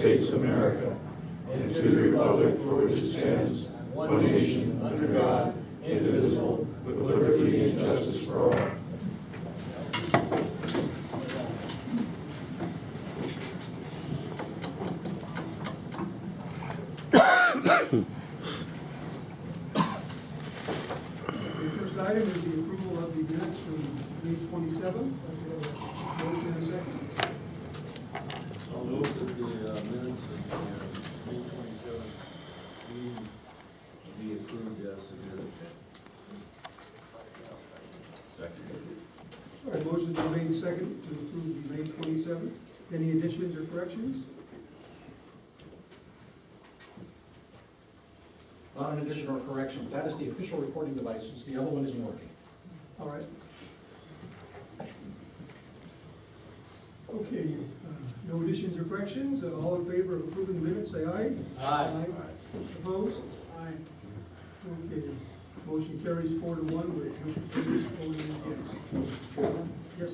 States of America and to the republic for which it stands, one nation, under God, indivisible, with liberty and justice for all. Item is the approval of the minutes from May 27th. Motion and a second. I'll move that the minutes of May 27th meeting be approved as submitted. Second. All right, motion is made second to approve the May 27th. Any additions or corrections? Not an addition or correction, but that is the official recording device, since the other one isn't working. All right. Okay, no additions or corrections. All in favor of approving the minutes, say aye. Aye. Opposed? Aye. Okay, motion carries 4-1 with Commissioner Peters voting yes. Yes.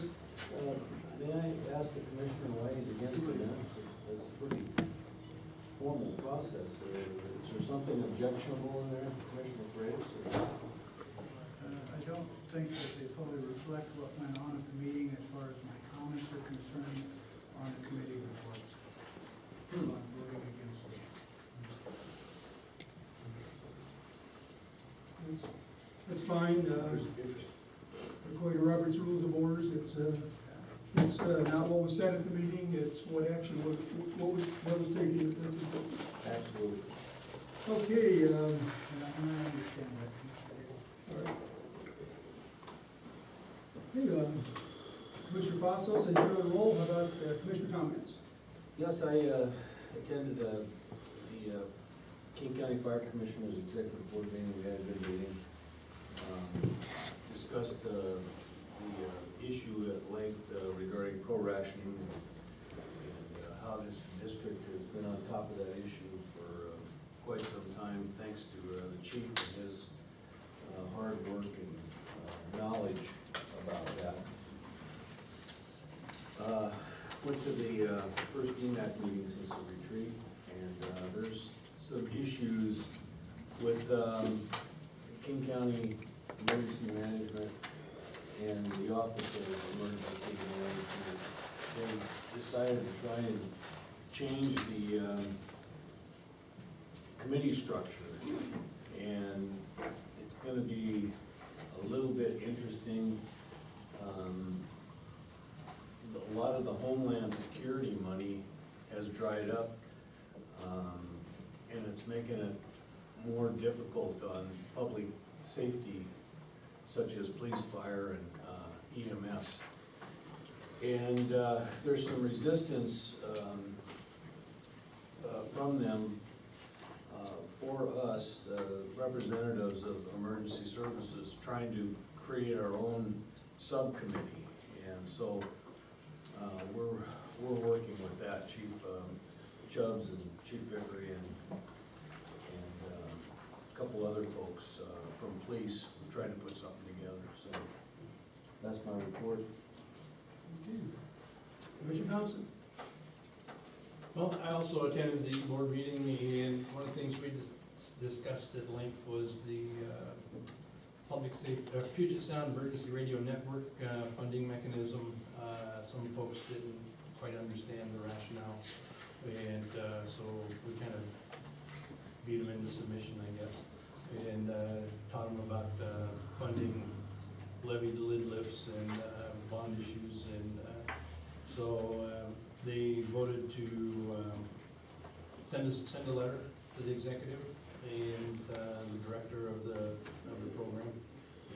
May I ask the commissioner why he's against the minutes? It's a pretty formal process. Is there something objectionable in there, Commissioner Graves? I don't think that they fully reflect what went on at the meeting as far as my comments are concerned on the committee reports. So I'm voting against it. That's fine. According to Robert's Rules of Orders, it's not what was said at the meeting, it's what action was, what was taken. That's important. Absolutely. Okay, And I understand that. all right. Okay, Commissioner Fossos, as you're on the roll, how about Commissioner comments? Yes, I attended the King County Fire Commissioners Executive Board meeting. We had a good meeting. Discussed the issue at length regarding pro-rationing and how this district has been on top of that issue for quite some time, thanks to the chief and his hard work and knowledge about that. Went to the first EMAC meeting since the retreat, and there's some issues with King County Emergency Management and the Office of Emergency Management. They decided to try and change the committee structure, and it's going to be a little bit interesting. A lot of the Homeland Security money has dried up, and it's making it more difficult on public safety, such as police, fire, and EMS. And there's some resistance from them for us, the representatives of emergency services, trying to create our own subcommittee. And so we're working with that, Chief Chubbs and Chief Vickery and a couple other folks from police. We're trying to put something together. So that's my report. Okay. Commissioner Thompson. Well, I also attended the board meeting, and one of the things we discussed at length was the public safety, Puget Sound Emergency Radio Network funding mechanism. Some folks didn't quite understand the rationale, and so we kind of beat them into submission, I guess, and taught them about funding levy lid lifts and bond issues, and so they voted to send a letter to the executive and the director of the program,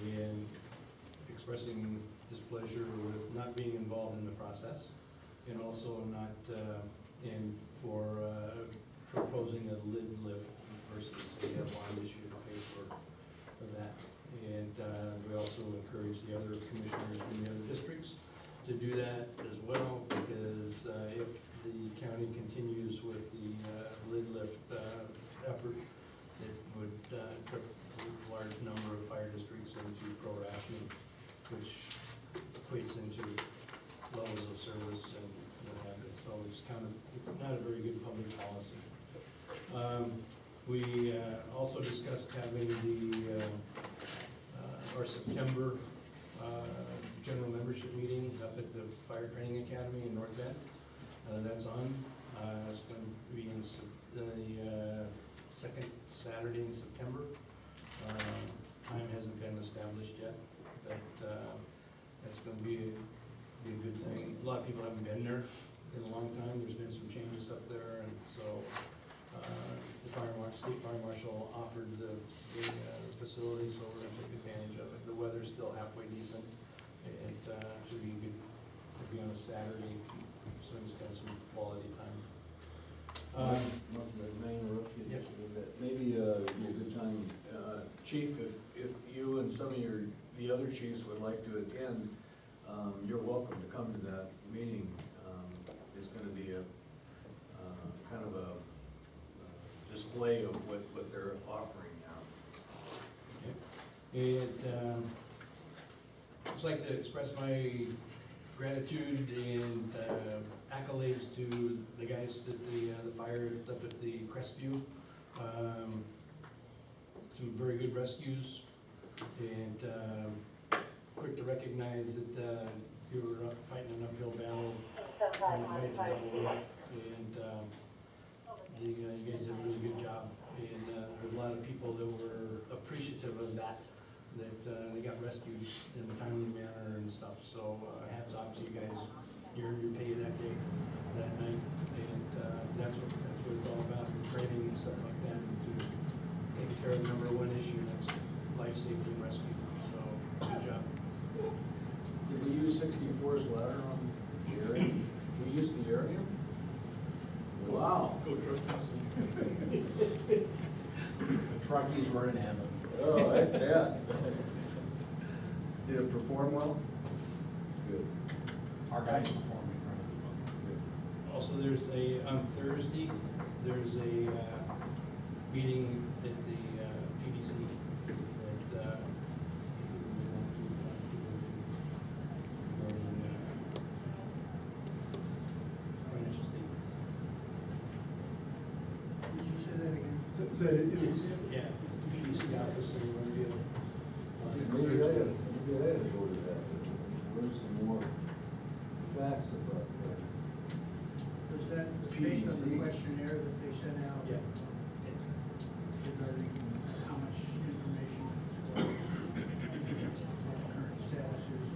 and expressing displeasure with not being involved in the process, and also not for proposing a lid lift versus a bond issue to pay for that. And we also encourage the other commissioners from the other districts to do that as well, because if the county continues with the lid lift effort, it would put a large number of fire districts into pro-rationing, which equates into levels of service and what have you. So it's not a very good public policy. We also discussed having our September general membership meeting up at the Fire Training Academy in North Bend. That's on. It's going to be in the second Saturday in September. Time hasn't been established yet, but that's going to be a good thing. A lot of people haven't been there in a long time. There's been some changes up there, and so the state fire marshal offered the facility, so we're going to take advantage of it. The weather's still halfway decent. It should be good. It'll be on a Saturday, so it's got some quality time. May I interrupt you Yep. just a little bit? Maybe be a good time, Chief, if you and some of the other chiefs would like to attend, you're welcome to come to that meeting. It's going to be a kind of a display of what they're offering now. And I'd like to express my gratitude and accolades to the guys at the fire up at the Crestview. Some very good rescues, and quick to recognize that you were fighting an uphill battle, trying to fight the devil, and you guys did a really good job. And there were a lot of people that were appreciative of that they got rescued in a timely manner and stuff. So hats off to you guys. You earned your pay that day, that night, and that's what it's all about, the training and stuff like that, and to take care of the number one issue, that's life safety and rescue. So good job. Did we use 64's ladder on the area? We used the area? Wow. Go truck testing. The truckies were in heaven. Oh, I bet. Did it perform well? Good. Our guys performing right. Also, on Thursday, there's a meeting at the PDC that financial statements. Did you say that again? Is that it? It's- Yeah, PDC office in Revere. Maybe I had to go to that, learn some more facts about that. Was that based on the PDC. questionnaire that they sent out? Yeah. Regarding how much information is what the current status is?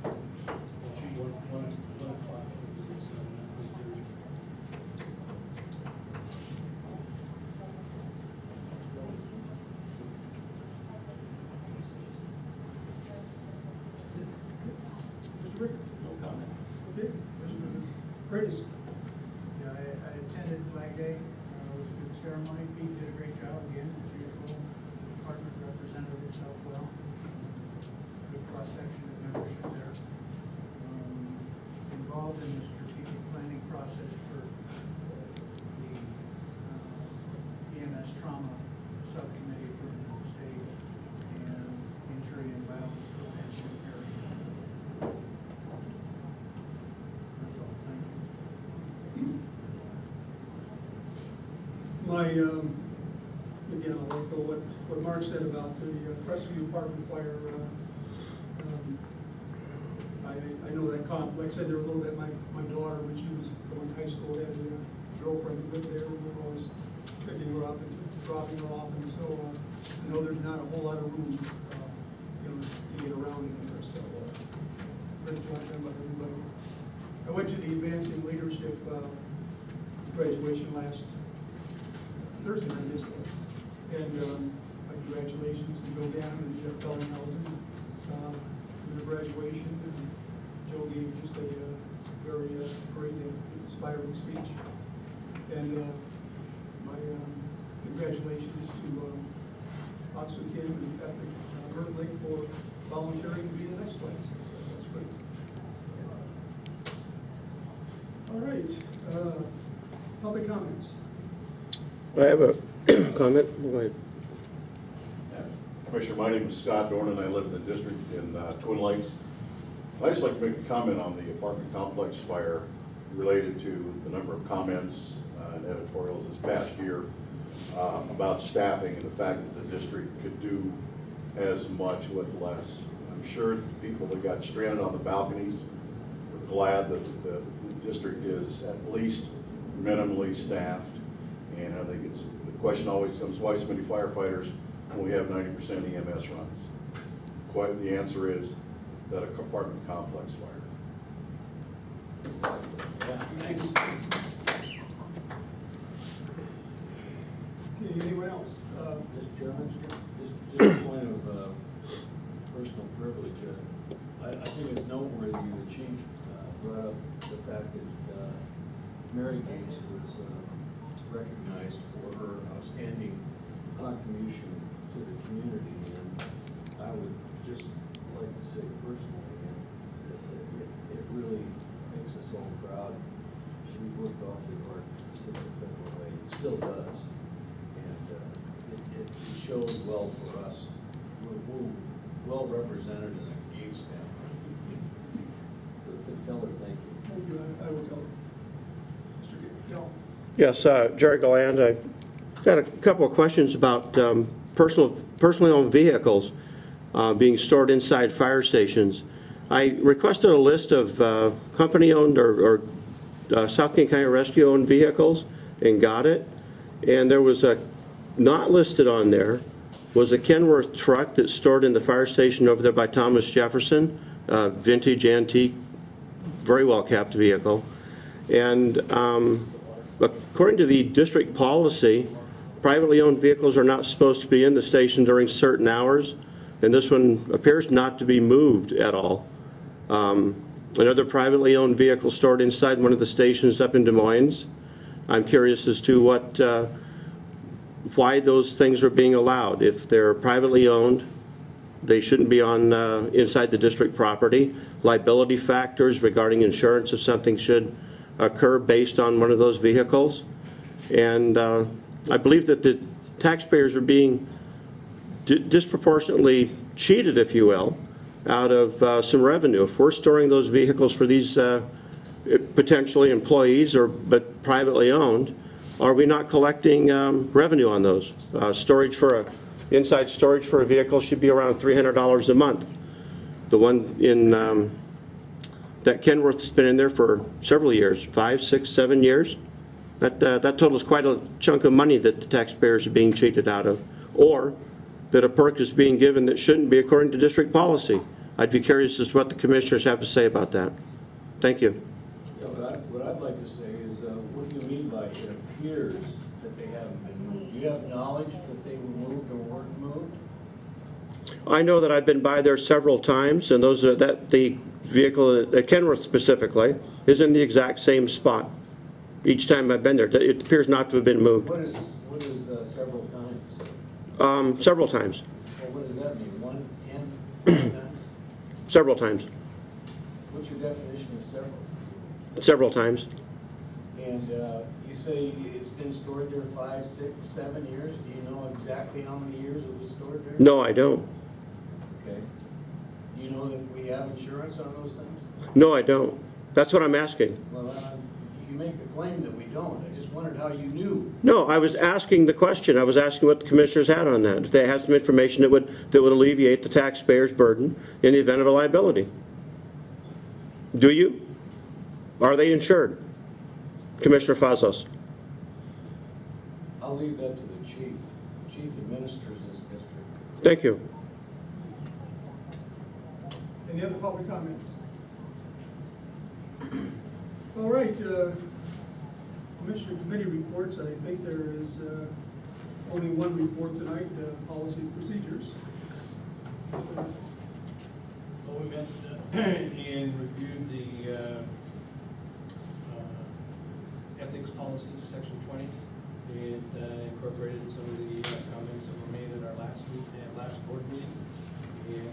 One o'clock. It's, Thursday. Mr. Rick? No comment. Okay. Mr. Curtis? Yeah, I attended Flag Day. It was a good ceremony. Pete did a great job again, as usual. Department represented himself well. Good cross-section of membership there. Involved in the strategic planning process for the EMS trauma subcommittee for the state and injury and violence prevention area. That's all, thank you. My, again, I'll echo what Mark said about the Crestview Park and Fire. I know that complex. I said there a little bit. My daughter, when she was going to high school, had a girlfriend who lived there. We were always picking her up and dropping her off, and so I know there's not a whole lot of room, to get around in there. So, great job done by everybody. I went to the Advancing Leadership graduation last Thursday night, this was. And my congratulations to Joe Gannon and Jeff Bellinghausen for their graduation. And Joe gave just a very great and inspiring speech. And my congratulations to Otsu Kim and Patrick Mertlick for volunteering to be the next class. That's great. All right, public comments. I have a comment. Go ahead. Commissioner, my name is Scott Dorn, and I live in the district in Twin Lakes. I'd just like to make a comment on the apartment complex fire related to the number of comments in editorials this past year about staffing and the fact that the district could do as much with less. I'm sure people that got stranded on the balconies are glad that the district is at least minimally staffed. And I think the question always comes, why so many firefighters when we have 90% EMS runs? Quite the answer is that a apartment complex fire. Yeah, thanks. Okay, anyone else? Mr. Chairman, just a point of personal privilege. I think it's noteworthy the chief brought up the fact that Mary Gates was recognized for her outstanding contribution to the community, and I would just like to say personally that it really makes us all proud. She worked awfully hard for the city of Federal Way, it still does, and it shows well for us. We're well represented in the Gates family. So tell her thank you. Thank you, I will tell her. Mr. Gill. Yes, Jerry Galland. I got a couple of questions about personally owned vehicles being stored inside fire stations. I requested a list of company-owned or South King County Rescue-owned vehicles and got it. And there was a, not listed on there, was a Kenworth truck that's stored in the fire station over there by Thomas Jefferson, vintage, antique, very well-kept vehicle. And according to the district policy, privately owned vehicles are not supposed to be in the station during certain hours, and this one appears not to be moved at all. Another privately owned vehicle stored inside one of the stations up in Des Moines. I'm curious as to what, why those things are being allowed. If they're privately owned, they shouldn't be on inside the district property. Liability factors regarding insurance if something should occur based on one of those vehicles. And I believe that the taxpayers are being disproportionately cheated, if you will, out of some revenue. If we're storing those vehicles for these potentially employees but privately owned, are we not collecting revenue on those? Inside storage for a vehicle should be around $300 a month. The one in that Kenworth's been in there for several years, 5, 6, 7 years. That totals quite a chunk of money that the taxpayers are being cheated out of, or that a perk is being given that shouldn't be according to district policy. I'd be curious as to what the commissioners have to say about that. Thank you. Yeah, what I'd like to say is, what do you mean by it appears that they haven't been moved? Do you have knowledge that they were moved or weren't moved? I know that I've been by there several times, and the vehicle at Kenworth specifically is in the exact same spot. Each time I've been there, it appears not to have been moved. What is several times? Several times. Well, what does that mean? 1, 10, 5 times? Several times. What's your definition of several? Several times. And you say it's been stored there 5, 6, 7 years. Do you know exactly how many years it was stored there? No, I don't. Okay. Do you know that we have insurance on those things? No, I don't. That's what I'm asking. Well, you make the claim that we don't. I just wondered how you knew. No, I was asking the question. I was asking what the commissioners had on that. If they had some information that would alleviate the taxpayer's burden in the event of a liability. Do you? Are they insured? Commissioner Fossos. I'll leave that to the chief. The chief administers this district. Thank you. Any other public comments? All right, Commissioner Committee reports. I think there is only one report tonight, policy and procedures. Well, we met and reviewed the ethics policy, section 20, and incorporated some of the comments that were made at our last board meeting. And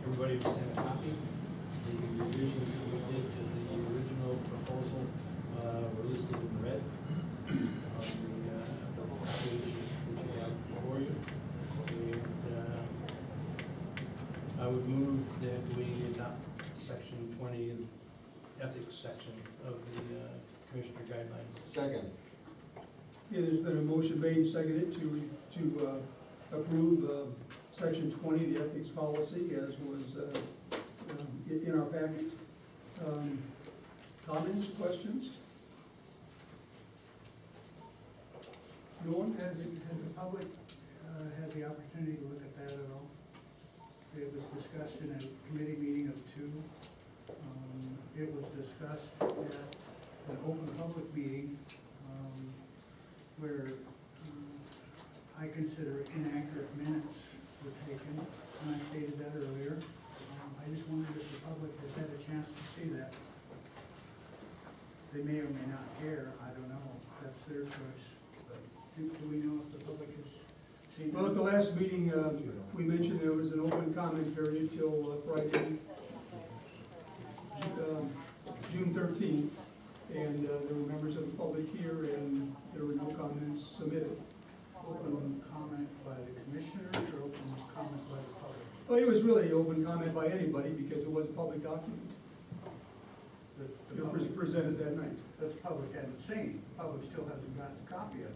everybody was sent a copy. The revisions that we did to the original proposal were listed in red on the copy that you have before you. And I would move that we adopt section 20 ethics ethics section of the commissioner guidelines. Second. Yeah, there's been a motion made and seconded to approve section 20, the ethics policy, as was in our packet. Comments, questions? No one? Has the public had the opportunity to look at that at all? It was discussed in a committee meeting of 2. It was discussed at an open public meeting where I consider inaccurate minutes were taken, and I stated that earlier. I just wondered if the public has had a chance to see that. They may or may not care, I don't know, that's their choice. But do we know if the public has seen that? Well, at the last meeting, we mentioned there was an open comment period till Friday, June 13th, and there were members of the public here, and there were no comments submitted. Open comment by the commissioners or open comment by the public? Well, it was really open comment by anybody because it was a public document. The It was public, presented that night. that the public hadn't seen, the public still hasn't got the copy of it.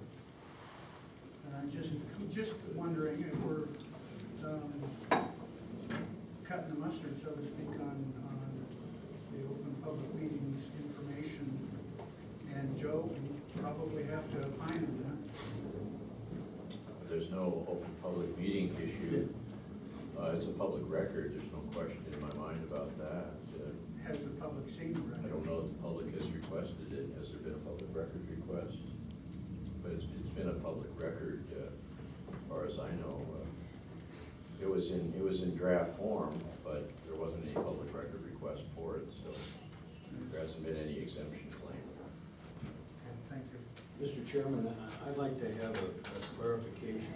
And I'm just wondering if we're cutting the mustard, so to speak, on the open public meetings information. And Joe will probably have to opine on that. There's no open public meeting issue. It's a public record, there's no question in my mind about that. Has the public seen the I record? don't know if the public has requested it. Has there been a public record request? But it's been a public record, as far as I know. It was in draft form, but there wasn't any public record request for it, so there hasn't been any exemption claim. Okay, thank you. Mr. Chairman, I'd like to have a clarification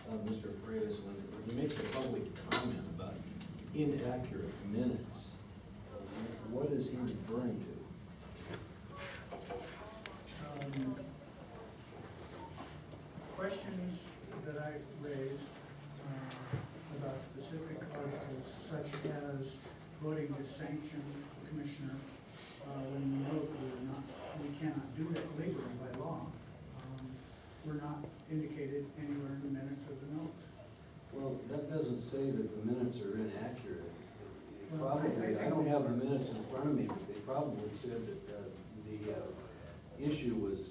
from Mr. Freitas when he makes a public comment about inaccurate minutes. What is he referring to? Questions that I raised about specific articles such as voting to sanction the commissioner when we know that we cannot do that legally by law, were not indicated anywhere in the minutes of the notes. Well, that doesn't say that the minutes are inaccurate. Well, I don't have the minutes in front of me, but they probably said that the issue was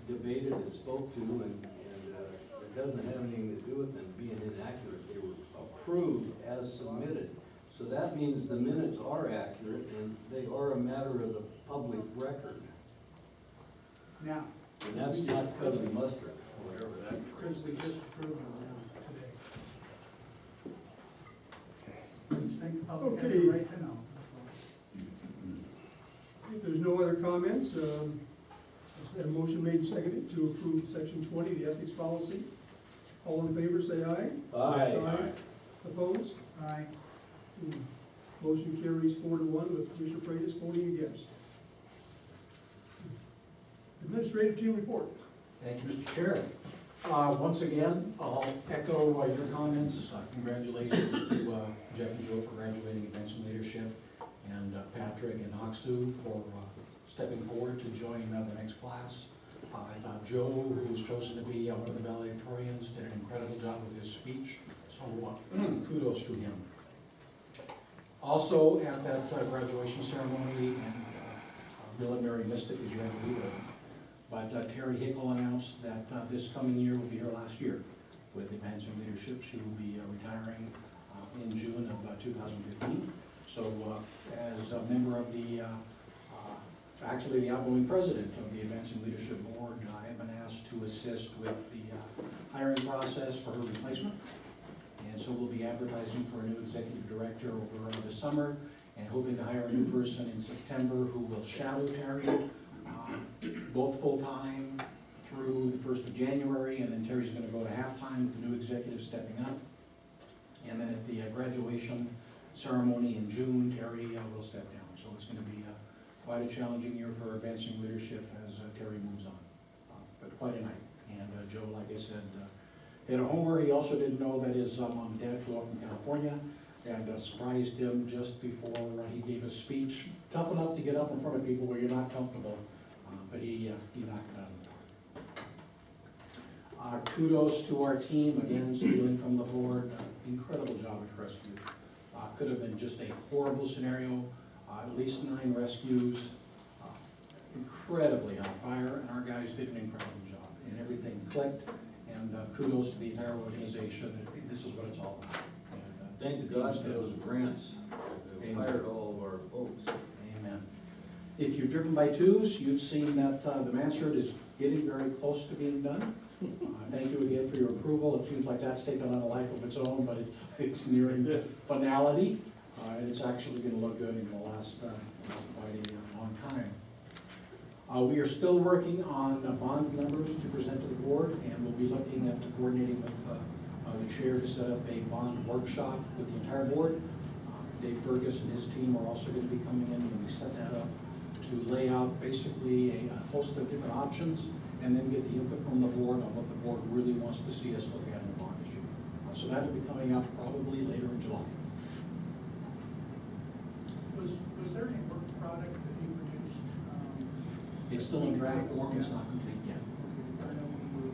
debated and spoke to, and it doesn't have anything to do with them being inaccurate. They were approved as submitted. So that means the minutes are accurate, and they are a matter of the public record. Now, And that's not cutting mustard, or whatever that phrase because we is. just approved them today. I just think the public has a Okay. right to know. If there's no other comments, there's been a motion made and seconded to approve section 20, the ethics policy. All in favor, say aye. Aye. Opposed? Aye. Motion carries 4-1 with Commissioner Freitas voting against. Administrative team report. Thank you, Mr. Chair. Once again, I'll echo your comments. Congratulations to Jeff and Joe for graduating Advanced in Leadership, and Patrick and Aksu for stepping forward to join the next class. I thought Joe, who was chosen to be one of the valedictorians, did an incredible job with his speech, so kudos to him. Also, at that graduation ceremony, and Bill and Mary missed it because you had to be there, but Terry Hickle announced that this coming year will be her last year with Advancing Leadership. She will be retiring in June of 2015. So as a member of the, actually the outgoing president of the Advancing Leadership Board, I have been asked to assist with the hiring process for her replacement. And so we'll be advertising for a new executive director over the summer and hoping to hire a new person in September who will shadow Terry, both full-time through the 1st of January, and then Terry's going to go to half-time with the new executive stepping up. And then at the graduation ceremony in June, Terry will step down. So it's going to be quite a challenging year for Advancing Leadership as Terry moves on. But quite a night. And Joe, like I said, had a homer. He also didn't know that his mom and dad flew up from California and surprised him just before he gave his speech. Tough enough to get up in front of people where you're not comfortable, but he knocked it out of the park. Kudos to our team, again, stealing from the board, incredible job at rescue. Could have been just a horrible scenario, at least 9 rescues, incredibly hot fire, and our guys did an incredible job, and everything clicked, and kudos to the entire organization. This is what it's all about. And, Thank God for those grants that Amen. hired all of our folks. Amen. If you've driven by twos, you've seen that the Mansard is getting very close to being done. Thank you again for your approval. It seems like that's taken on a life of its own, but it's nearing finality, and it's actually going to look good and going to last quite a long time. We are still working on bond numbers to present to the board, and we'll be looking at coordinating with the chair to set up a bond workshop with the entire board. Dave Fergus and his team are also going to be coming in when we set that up to lay out basically a host of different options, and then get the input from the board on what the board really wants to see us look at in the bond issue. So that will be coming up probably later in July. Was there any work product that he produced? It's still in draft form, it's not complete yet. I know we were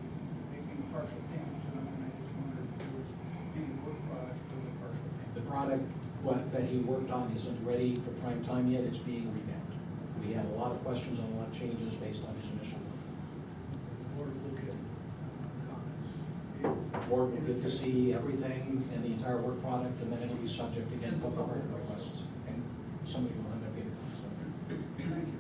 making partial payments on it, and I just wondered if there was any work product for the partial payment. The product that he worked on isn't ready for prime time yet, it's being revamped. We had a lot of questions and a lot of changes based on his initial work. Or look at comments. The board will get to see everything and the entire work product, and then it'll be subject again to public requests, and somebody will end up getting it. So, Thank you.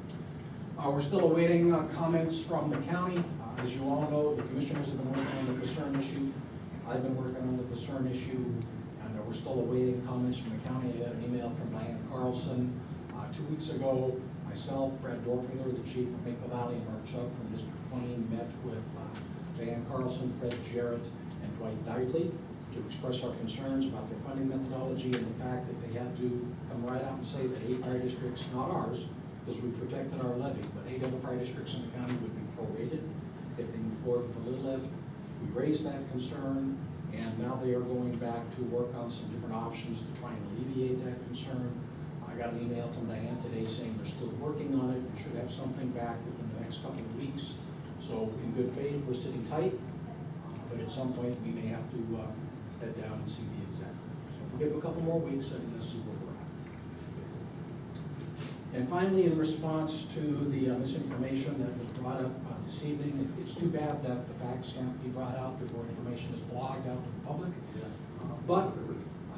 we're still awaiting comments from the county. As you all know, the commissioners have been working on the concern issue. I've been working on the concern issue, and we're still awaiting comments from the county. I had an email from Diane Carlson 2 weeks ago. Myself, Brad Dorfinger, the chief of Maple Valley, and Mark Chubb from District 20 met with Diane Carlson, Fred Jarrett, and Dwight Dypley to express our concerns about their funding methodology and the fact that they had to come right out and say that 8 fire districts, not ours, because we protected our levy, but 8 other fire districts in the county would be prorated if they move forward with the little lift. We raised that concern, and now they are going back to work on some different options to try and alleviate that concern. I got an email from Diane today saying they're still working on it and should have something back within the next couple of weeks. So in good faith, we're sitting tight, but at some point we may have to head down and see the exec. So we'll give a couple more weeks and see where we're at. And finally, in response to the misinformation that was brought up this evening, it's too bad that the facts can't be brought out before information is blogged out to the public. But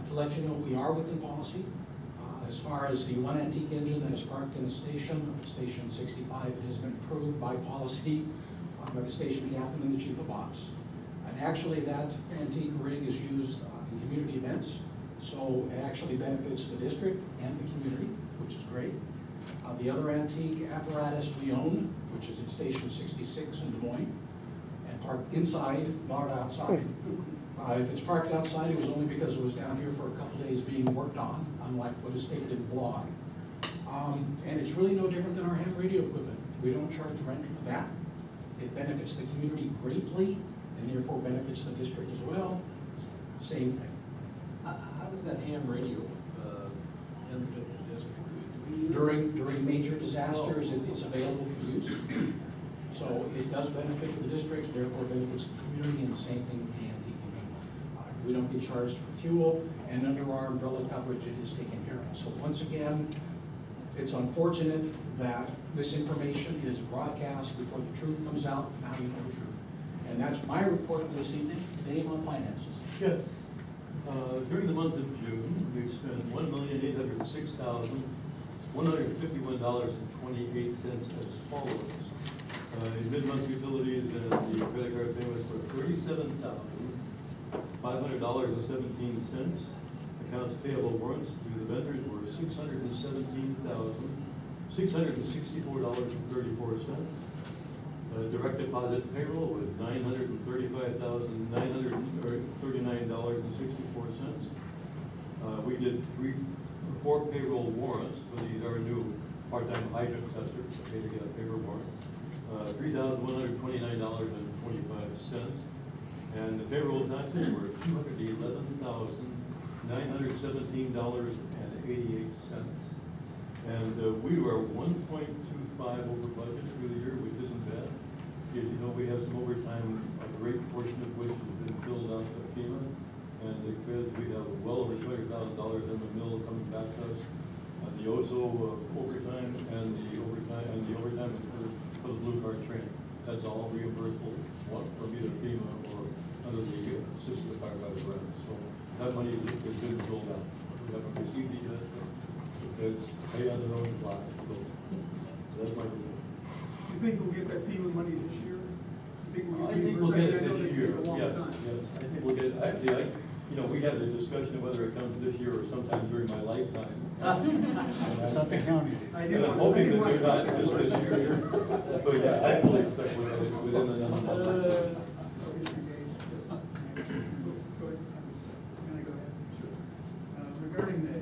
to let you know, we are within policy. As far as the one antique engine that is parked in the station 65, it has been approved by policy by the station captain and the chief of ops. And actually that antique rig is used in community events, so it actually benefits the district and the community, which is great. The other antique apparatus we own, which is at Station 66 in Des Moines, and parked inside, not outside. If it's parked outside, it was only because it was down here for a couple days being worked on, unlike what is stated in the blog. And it's really no different than our ham radio equipment. We don't charge rent for that. It benefits the community greatly, and therefore benefits the district as well. Same thing. How does that ham radio benefit the district? Do we use During major disasters, it's available for use. So it does benefit the district, therefore benefits the community, and the same thing with the antique. We don't get charged for fuel, and under our umbrella coverage, it is taken care of. So once again, it's unfortunate that this information is broadcast before the truth comes out. Now you know the truth. And that's my report for this evening. Dave on finances. Yes. During the month of June, we've spent $1,806,151.28 as follows. In mid-month utilities and the credit card payments were $37,500.17. Accounts payable warrants to the vendors were $617,664.34. Direct deposit payroll was $935,939.64. We did 4 payroll warrants. So these are new part-time hydrant testers. Okay, to get a paper warrant. $3,129.25. And the payroll taxes were $211,986.25. $917.88. And we were 1.25 over budget through the year, which isn't bad. As you know, we have some overtime, a great portion of which has been filled out to FEMA. And because we have well over $200,000 in the mill coming back to us. The OSO overtime and the overtime for the blue card training. That's all reimbursable, one from either FEMA or under the system of firefighter grant. So that money has been filled out. We haven't received it yet, but it's paid on their own supply. So that's my report. You think we'll get that FEMA money this year? You think we'll I get think we'll get it reimbursed? I know this they year, take a long yes, time. yes. I think we'll get it, actually, we had a discussion of whether it comes this year or sometime during my lifetime. Suffolk County. I And didn't I'm want- I hoping didn't that want they're not to- just this year. But yeah, I fully expect we'll get it within the number. Go ahead. Can I go ahead? Sure. Regarding the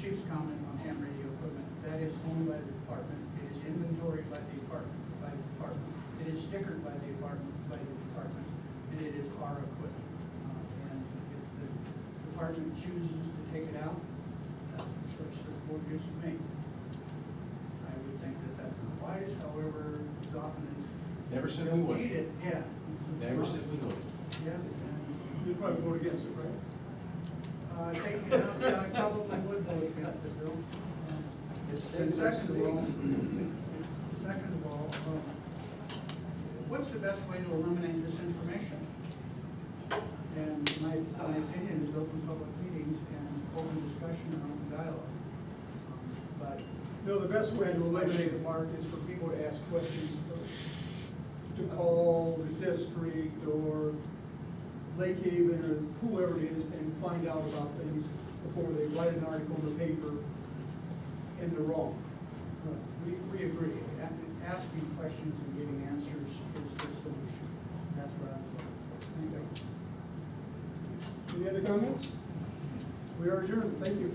chief's comment on ham radio equipment, that is owned by the department. It is inventoried by the department. It is stickered by the department, and it is our equipment. And if the department chooses to take it out, that's the choice the board gives to me. I would think that that's not wise, however, as often as. Never said we would. Need it, yeah. Never said we would. Yeah, and You'd probably vote against it, right? taking it out, yeah, I probably would vote against it, Bill. And second of all, what's the best way to eliminate this information? And my opinion is open public meetings and open discussion and open dialogue. But No, the best way to eliminate the mark is for people to ask questions first. To call the district or Lake Haven or whoever it is and find out about things before they write an article in the paper and they're wrong. we agree. Asking questions and getting answers is the solution. That's what I'm looking for. Thank you. Any other comments? We are adjourned. Thank you.